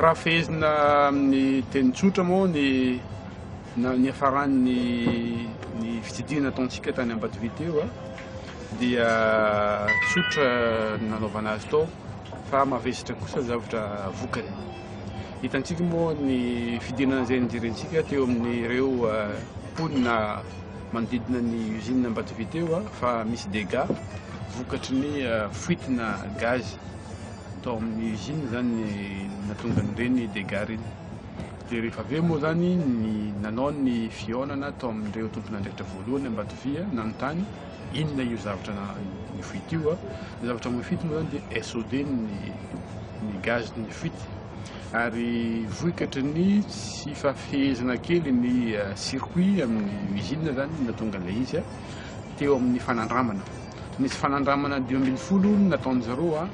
Raha fehezina amin'ny teny tsotra moa ny hafaran'ny fitsidihana ataontsika tany Ambatovia teo dia tsotra nanaovana azy tao fa mavesatra kosa zavatra vokany. Hitantsika moa ny fidinana izay nijerentsika teo amin'ireo mponina manodidina ny usine Ambatovia teo fa misy dégâts vokatry ny fuitina gaz tao amin'ny usine zany natonga an'ireny dégâts reny. Dia rehefa avy eo moa zany nanao ny fihaonana tao amin'ireo tompon'andraikitra voalohany Ambatovia nanontany inona io zavatra nifuity io. Zavatra mifuity moa zany dia SOD ny gaz nifuity ary vohikatry ny tsy fafehezana kely ny circuit amin'ny usine zany natonga an'ilay izy teo amin'ny fanandramana. Nisy fanandramana 2010 nataon'ny zareo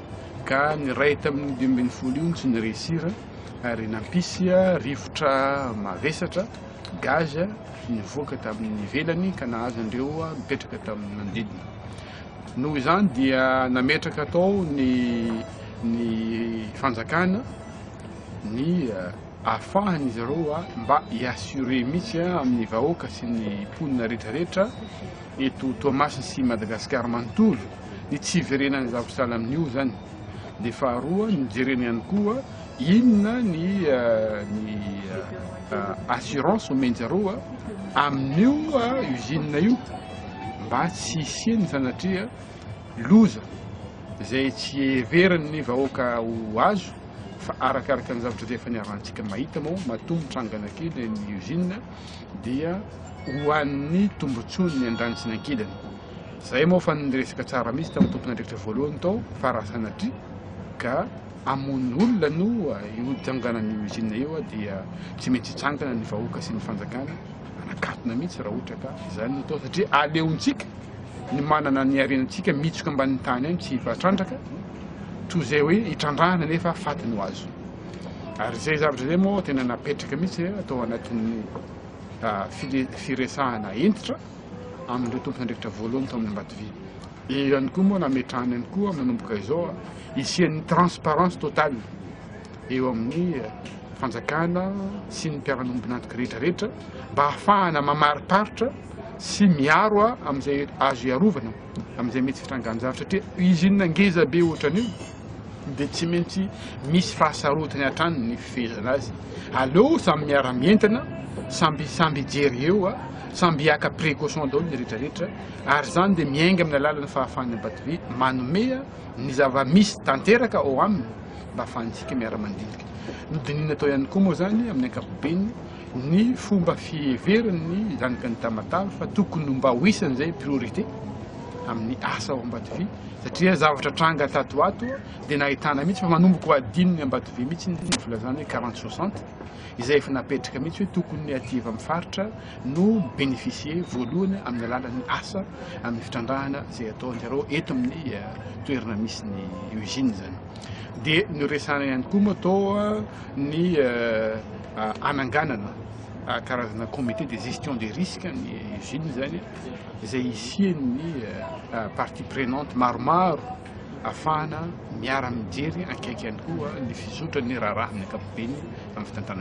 ka ny ray tamin'ny 2010 io tsy niresira ary nampisy rivotra mavesatra gaz nivoaka tamin'ny ivelany ka nahazo andreo mipetraka tamin'ny manodidina. Noho izany dia nametraka tao ny fanjakana ny ahafahan'izy ireo mba hiassurer mihitsy amin'ny vahoaka sy ny mponina rehetrarehetra eto Toamasina sy Madagasikara manontolo ny tsy iverenan'ny zavatra sahala amin'io zany. Dia faharoa nijerena ihany koa inona ny assurance omenjareo amin'io usine io mba tsy hisiany sanatria loza izay tsy heveriny vahoaka ho azo fa arakaraka ny zavatra izay efa niarantsika mahita moa matombotrangana kely ny usine dia ho an'ny tombontsoany ny andranitsy ny ankilany. Zay moa fa niresaka tsara mihitsy tamin'ny tompon'andraikitra voalohany tao fa raha sanatria ka hamono olona no hiodinganan'ny usine io dia tsy maintsy hitsangana ny vahoaka sy ny fanjakana anakatona mihitsy raha ohatra ka izany no atao satria aleontsika ny manana ny harenantsika mitsoka ambanin'ny tany any tsy hifatrandraka toy izay hoe hitrandrahana nefa fatiny ho azo. Ary zay zavatra zay moa tena napetraka mihitsy atao anatin'ny firesahana entitra amin'ireo tompon'andraikitra voalohany tao amin'ny Ambatovia. Eo ihany koa moa nametrahana ihany koa manomboka izao hisian'ny transparence totale eo amin'ny fanjakana sy ny mpiara-nombinantoka rehetrarehetra mba ahafahana mamariparitra sy miaro amin'izay azo iarovana amin'izay mety fitrangan-javatra satria usine ngeza be ohatran'io dia tsy maintsy misy fahasarotany hatrany ny fifehezana azy. Aleo samy miara-mientana samby hijery eo samby hiaka précaution daholo ny rehetrarehetra ary zany dia miainga amin'ny alalan'ny fahafahan'ny Ambatovia manome ny zava-misy tanteraka ao aminy mba ahafahantsika miara-mandiniky. Nodinina atao ihany koa moa zany amin'ny ankapobeny ny fomba fiheverany zaniky ny Tamatave fa tokony mba ho isan'izay priorité amin'ny asa ao Ambatovia satria zavatra tranga tatoato dia nahitana mihitsy fa manomboka ho adininy Ambatovia mihitsy ny filazana hoe 40-60 izay efa napetraka mihitsy hoe tokony ativa amin'ny faritra no bénéficier voalohany amin'ny alalan'ny asa amin'ny fitrandrahana izay ataon'jareo eto amin'ny toerana misy ny usine zany. Dia noresana ihany koa moa atao ny ananganana karazana comité de gestion des risques ny usine zany izay hisian'ny partie prenante maromaro ahafahana miara-mijery akaiky ihany koa ny fizotran'ny raharaha amin'ny ankapobeny amin'ny fitantana.